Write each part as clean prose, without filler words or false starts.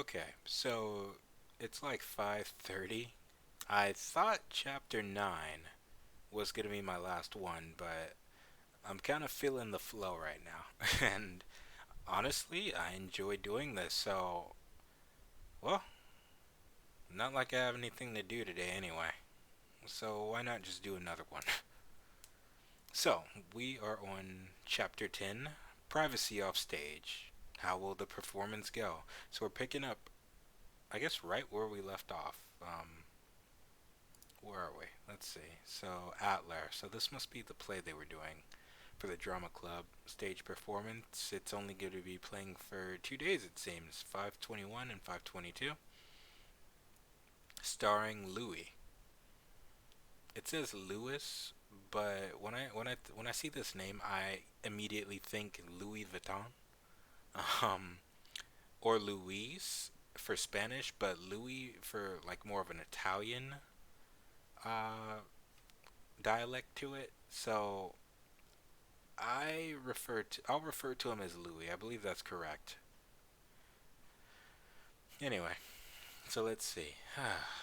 Okay, so it's like 5:30. I thought chapter 9 was going to be my last one, but I'm kind of feeling the flow right now. And honestly, I enjoy doing this, so, well, not like I have anything to do today anyway. So why not just do another one? So, we are on chapter 10, Privacy Off Stage. How will the performance go? So we're picking up, I guess, right where we left off. Where are we? Let's see. So, Atler. So, this must be the play they were doing for the drama club stage performance. It's only going to be playing for 2 days, it seems, 521 and 522, starring Louis. It says Louis, but when I see this name, I immediately think Louis Vuitton, um, or Louise for Spanish, but Louis for like more of an Italian uh, dialect to it. So I'll refer to him as Louis. I believe that's correct. Anyway, so let's see.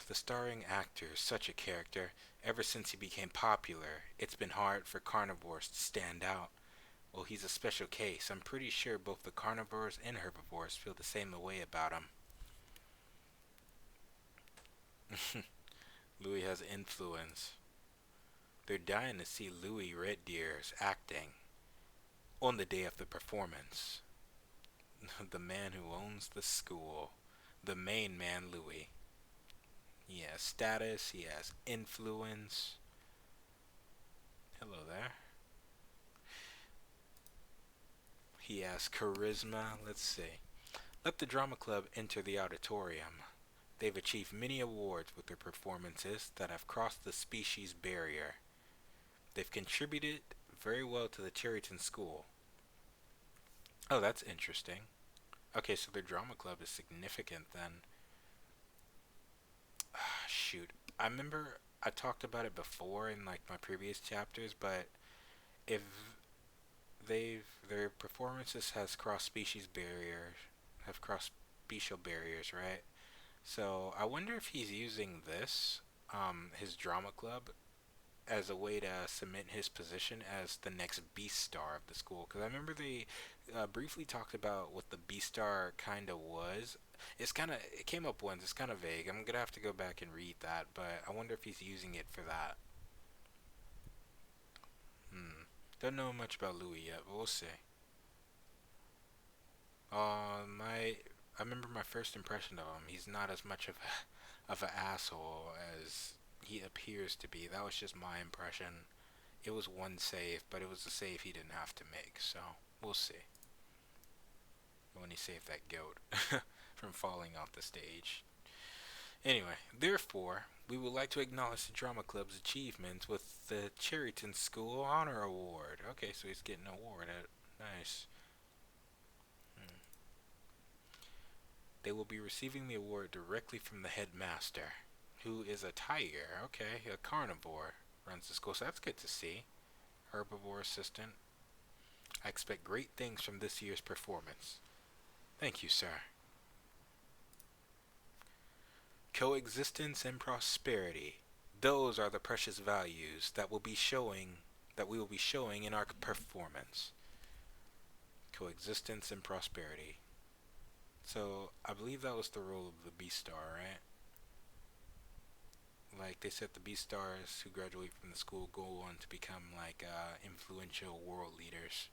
The starring actor is such a character. Ever since he became popular, it's been hard for carnivores to stand out. Well, he's a special case. I'm pretty sure both the carnivores and herbivores feel the same way about him. Louis has influence. They're dying to see Louis Red Deer's acting on the day of the performance. The man who owns the school. The main man, Louis. He has status, he has influence. Hello there. He has charisma. Let's see. Let the drama club enter the auditorium. They've achieved many awards with their performances that have crossed the species barrier. They've contributed very well to the Cherryton School. Oh, that's interesting. Okay, so their drama club is significant then. Shoot. I remember I talked about it before in like my previous chapters, but if their performances has crossed species barriers, have crossed special barriers, right? So I wonder if he's using this, his drama club, as a way to cement his position as the next Beast Star of the school. Because I remember they briefly talked about what the Beast Star kind of was. It came up once. It's kind of vague. I'm gonna have to go back and read that, but I wonder if he's using it for that. Hmm. Don't know much about Louis yet, but we'll see. I remember my first impression of him. He's not as much of an asshole as he appears to be. That was just my impression. It was one save, but it was a save he didn't have to make. So we'll see when he saved that goat from falling off the stage. Anyway, therefore, we would like to acknowledge the Drama Club's achievements with the Cherryton School Honor Award. Okay, so he's getting an award. Nice. Hmm. They will be receiving the award directly from the headmaster, who is a tiger. Okay, a carnivore runs the school, so that's good to see. Herbivore assistant. I expect great things from this year's performance. Thank you, sir. Coexistence and prosperity. Those are the precious values that we will be showing in our performance. Coexistence and prosperity. So I believe that was the role of the Beastar, right? Like they said, the Beastars who graduate from the school go on to become like influential world leaders,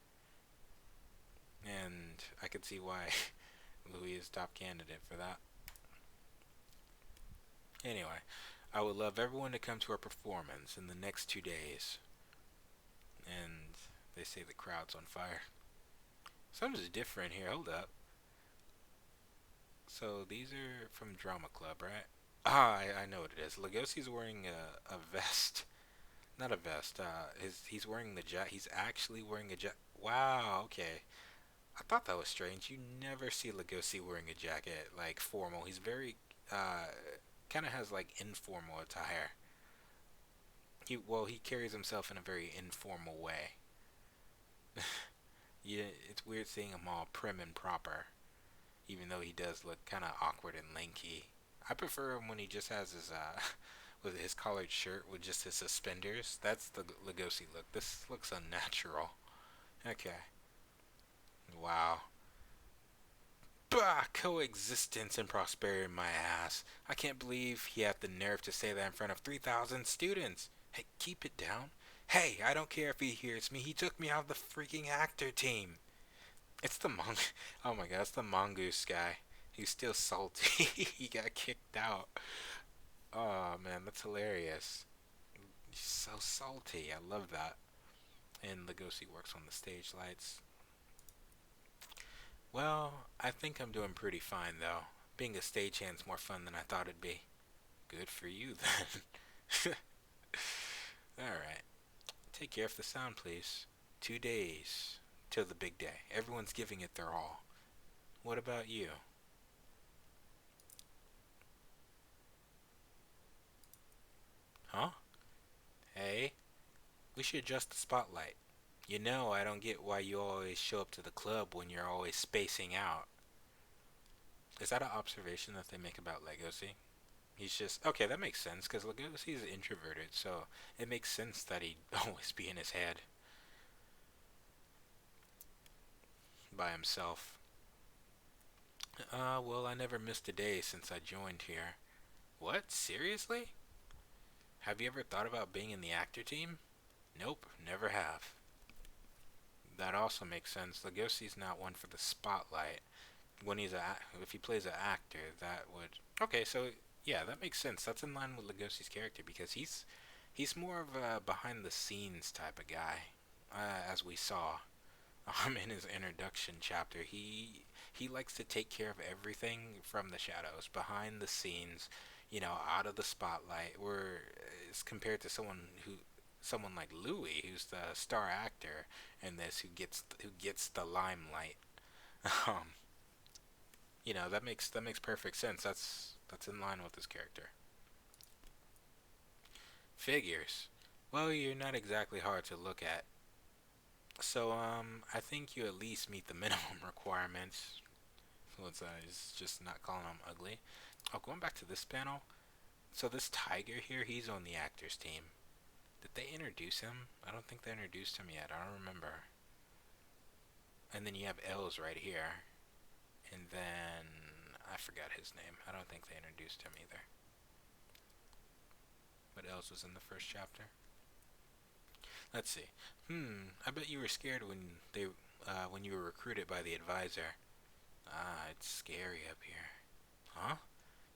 and I could see why Louis is top candidate for that. Anyway, I would love everyone to come to our performance in the next 2 days. And they say the crowd's on fire. Something's different here. Hold up. So these are from Drama Club, right? I know what it is. Legosi's wearing a vest. Not a vest. He's wearing the jacket. He's actually wearing a jacket. Wow. Okay. I thought that was strange. You never see Legosi wearing a jacket like formal. He's very uh kind of has like informal attire. He carries himself in a very informal way. Yeah, it's weird seeing him all prim and proper. even though he does look kind of awkward and lanky. I prefer him when he just has his with his collared shirt with just his suspenders. That's the Lugosi look. This looks unnatural. Okay. Wow. Bah, coexistence and prosperity, my ass. I can't believe he had the nerve to say that in front of 3,000 students. Hey, keep it down. Hey, I don't care if he hears me. He took me out of the freaking actor team. It's the Oh my god, it's the mongoose guy. He's still salty. He got kicked out. Oh man, that's hilarious. He's so salty. I love that. And Lugosi works on the stage lights. Well, I think I'm doing pretty fine though. Being a stagehand's more fun than I thought it'd be. Good for you then. Alright. Take care of the sound, please. 2 days till the big day. Everyone's giving it their all. What about you? Huh? Hey, we should adjust the spotlight. You know, I don't get why you always show up to the club when you're always spacing out. Is that an observation that they make about Legacy? He's just okay. That makes sense because Legacy is introverted, so it makes sense that he'd always be in his head by himself. Well, I never missed a day since I joined here. What? Seriously? Have you ever thought about being in the actor team? Nope, never have. That also makes sense. Legosi's not one for the spotlight. When if he plays an actor, that would okay. So yeah, that makes sense. That's in line with Legosi's character because he's more of a behind the scenes type of guy, as we saw in his introduction chapter. He likes to take care of everything from the shadows, behind the scenes, out of the spotlight. Where as compared to someone like Louis, who's the star actor in this, who gets the limelight. Um, that makes perfect sense. That's in line with his character. Figures. Well, you're not exactly hard to look at. So I think you at least meet the minimum requirements. So it's just not calling him ugly. Oh, going back to this panel. So this tiger here, he's on the actors team. Did they introduce him? I don't think they introduced him yet. I don't remember. And then you have Els right here. And then I forgot his name. I don't think they introduced him either. What else was in the first chapter? Let's see. I bet you were scared when you were recruited by the advisor. Ah, it's scary up here. Huh?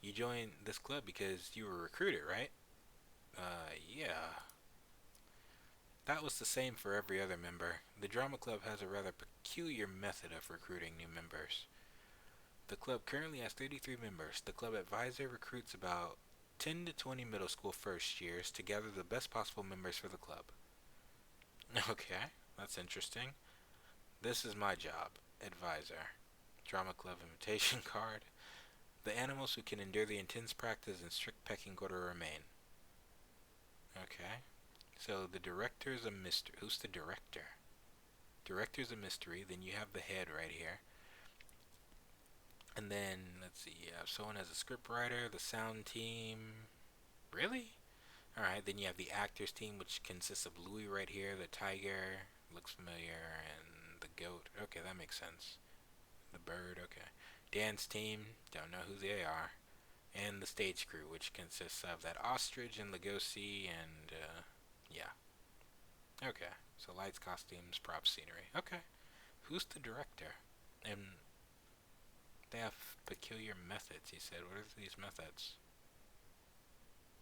You joined this club because you were recruited, right? Yeah. That was the same for every other member. The drama club has a rather peculiar method of recruiting new members. The club currently has 33 members. The club advisor recruits about 10 to 20 middle school first years to gather the best possible members for the club. Okay, that's interesting. This is my job, advisor. Drama club invitation card. The animals who can endure the intense practice and strict pecking order remain. Okay. So the director is a mystery. Who's the director? Director's a mystery. Then you have the head right here. And then, let's see, you have someone as a scriptwriter, the sound team. Really? Alright, then you have the actors team, which consists of Louis right here, the tiger, looks familiar, and the goat. Okay, that makes sense. The bird, okay. Dance team, don't know who they are. And the stage crew, which consists of that ostrich and Lugosi, and, yeah. Okay, so lights, costumes, props, scenery. Okay, who's the director? And they have peculiar methods, he said. What are these methods?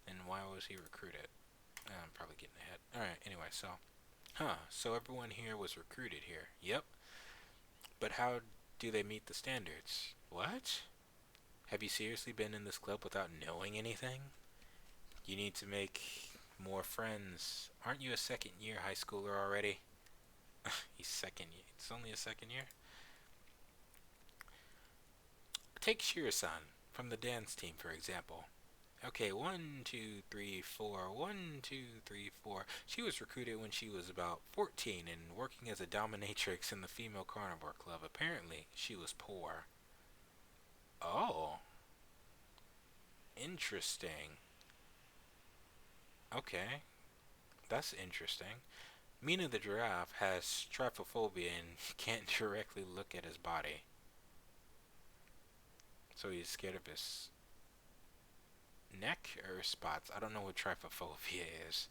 And why was he recruited? I'm probably getting ahead. Alright, anyway, so everyone here was recruited here. Yep. But how do they meet the standards? What? Have you seriously been in this club without knowing anything? You need to make more friends. Aren't you a second year high schooler already? He's second year. It's only a second year? Take Shira-san from the dance team, for example. Okay, 1, 2, 3, 4. 1, 2, 3, 4. She was recruited when she was about 14 and working as a dominatrix in the female carnivore club. Apparently, she was poor. Interesting. Okay, that's interesting. Mina the giraffe has trypophobia and can't directly look at his body, so he's scared of his neck or spots. I don't know what trypophobia is.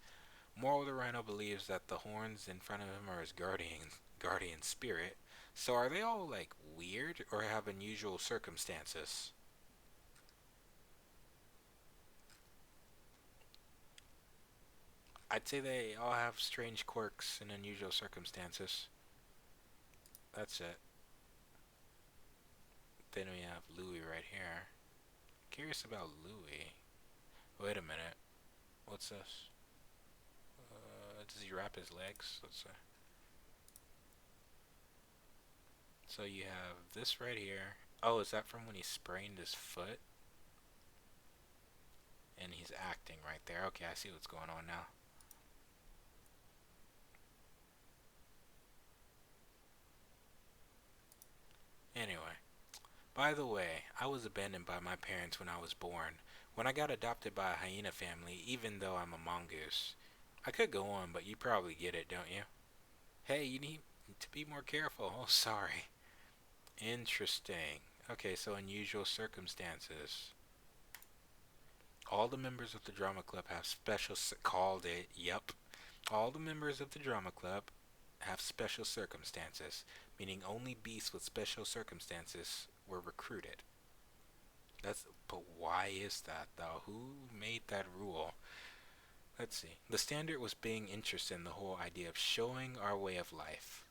Moral, the rhino believes that the horns in front of him are his guardian spirit. So are they all like weird or have unusual circumstances? I'd say they all have strange quirks and unusual circumstances. That's it. Then we have Louis right here. Curious about Louis. Wait a minute. What's this? Does he wrap his legs? Let's see. So you have this right here. Oh, is that from when he sprained his foot? And he's acting right there. Okay, I see what's going on now. Anyway, by the way, I was abandoned by my parents when I was born. When I got adopted by a hyena family, even though I'm a mongoose. I could go on, but you probably get it, don't you? Hey, you need to be more careful. Oh, sorry. Interesting. Okay, so unusual circumstances. All the members of the drama club have called it. Yep. All the members of the drama club have special circumstances, meaning only beasts with special circumstances were recruited. But why is that though? Who made that rule? Let's see. The standard was being interested in the whole idea of showing our way of life.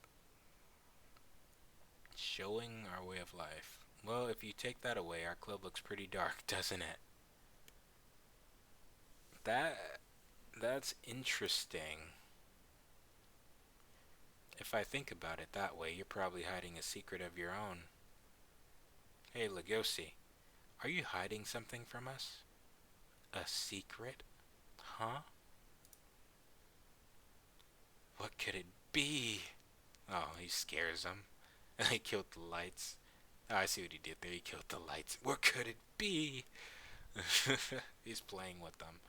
Showing our way of life. Well, if you take that away, our club looks pretty dark, doesn't it? That that's interesting. If I think about it that way, you're probably hiding a secret of your own. Hey, Lugosi, are you hiding something from us? A secret? Huh? What could it be? Oh, he scares them. He killed the lights. Oh, I see what he did there. He killed the lights. What could it be? He's playing with them.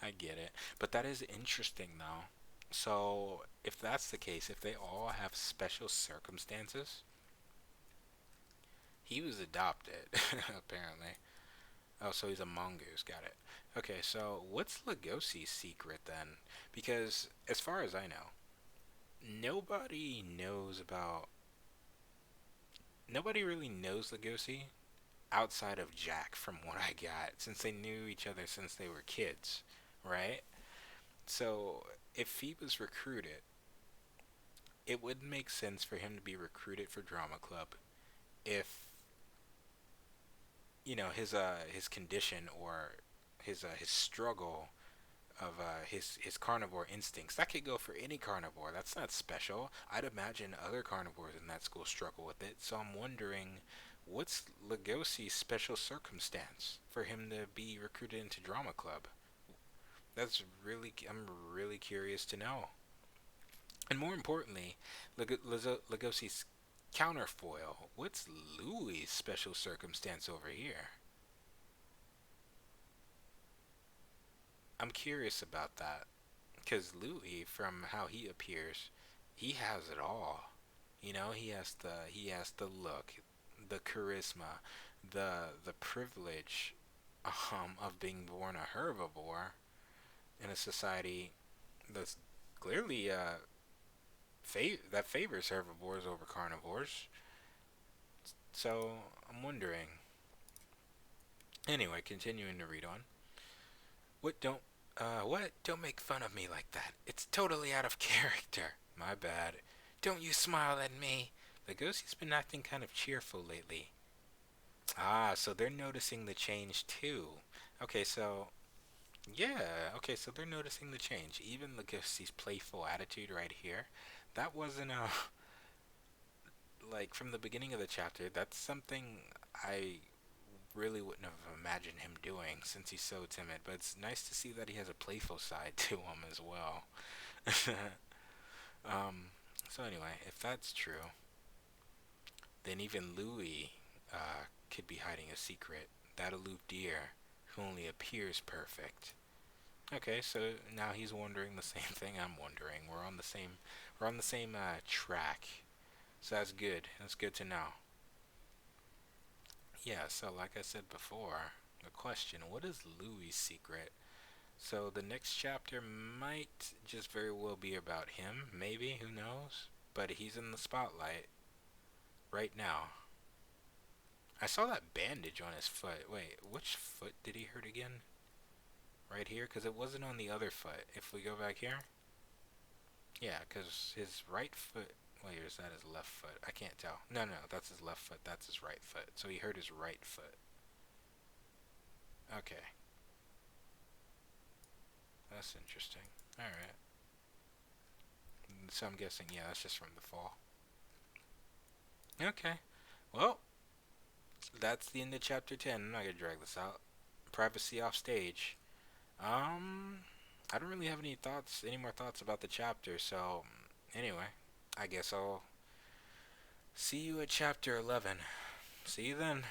I get it. But that is interesting, though. So, if that's the case, if they all have special circumstances, he was adopted, apparently. Oh, so he's a mongoose. Got it. Okay, so what's Lugosi's secret then? Because, as far as I know, nobody knows about. Nobody really knows Lugosi outside of Jack, from what I got, since they knew each other since they were kids, right? So, if he was recruited, it would make sense for him to be recruited for drama club if his condition or his struggle of his carnivore instincts. That could go for any carnivore. That's not special. I'd imagine other carnivores in that school struggle with it. So I'm wondering, what's Lugosi's special circumstance for him to be recruited into drama club? I'm really curious to know. And more importantly, Lugosi's counterfoil. What's Louis' special circumstance over here? I'm curious about that. Because Louis, from how he appears, he has it all. He has the look, the charisma, the privilege of being born a herbivore in a society that's clearly that favors herbivores over carnivores. So I'm wondering. Anyway, continuing to read on. What? Don't make fun of me like that. It's totally out of character. My bad. Don't you smile at me. Lugosi's been acting kind of cheerful lately. Ah, so they're noticing the change too. Okay, so yeah, okay, so they're noticing the change. Even Lugosi's playful attitude right here. That wasn't a like from the beginning of the chapter. That's something I really wouldn't have imagined him doing since he's so timid. But it's nice to see that he has a playful side to him as well. um, so anyway, if that's true, then even Louis could be hiding a secret. That aloof deer who only appears perfect. Okay, so now he's wondering the same thing I'm wondering. We're on the same track. So that's good. That's good to know. Yeah, so like I said before, the question, what is Louis' secret? So the next chapter might just very well be about him, maybe, who knows? But he's in the spotlight right now. I saw that bandage on his foot. Wait, which foot did he hurt again? Right here? Because it wasn't on the other foot. If we go back here? Yeah, because his right foot... Wait, or is that his left foot? I can't tell. No, no, that's his left foot. That's his right foot. So he hurt his right foot. Okay, that's interesting. Alright. So I'm guessing, yeah, that's just from the fall. Okay. Well, that's the end of chapter 10. I'm not gonna drag this out. Privacy off stage. Um, I don't really have any more thoughts about the chapter, so anyway, I guess I'll see you at chapter 11. See you then.